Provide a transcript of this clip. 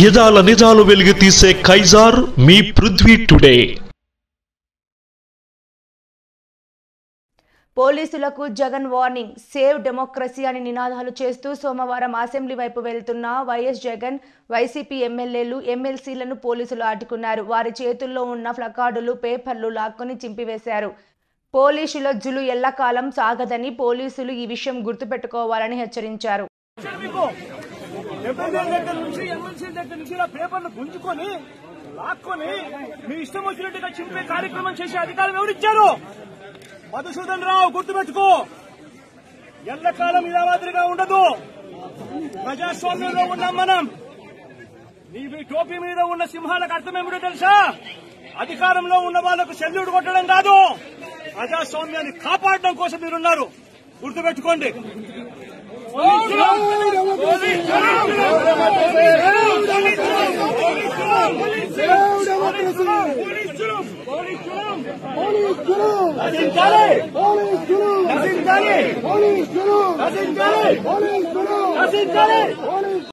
యదాల నిజాలు వెలుగు తీసే కైజార్ మీ పృథ్వీ టుడే. పోలీసులకు జగన్ వార్నింగ్, సేవ్ డెమోక్రసీ అని నినాదాలు చేస్తూ సోమవారం అసెంబ్లీ వైపు వెళ్తున్న వైఎస్ జగన్, వైసీపీ ఎమ్మెల్యేలు, ఎమ్మెల్సీలను పోలీసులు అడ్డుకున్నారు. వారి చేతుల్లో ఉన్న ప్లకార్డులు, పేపర్లు లాక్కొని చింపివేశారు. పోలీసుల జులు ఎల్లకాలం సాగదని పోలీసులు ఈ విషయం గుర్తుపెట్టుకోవాలని హెచ్చరించారు. మధుసూదన్ రావు గుర్తుపెట్టుకో, ఎల్లకాలం ఇలా మాదిరిగా ఉండదు. ప్రజాస్వామ్యంలో ఉన్నాం మనం. నీ టోపీ మీద ఉన్న సింహాలకు అర్థమేమిటో తెలుసా? అధికారంలో ఉన్న వాళ్లకు సెల్యూట్ కొట్టడం కాదు, ప్రజాస్వామ్యాన్ని కాపాడడం కోసం మీరున్నారు. గుర్తుపెట్టుకోండి.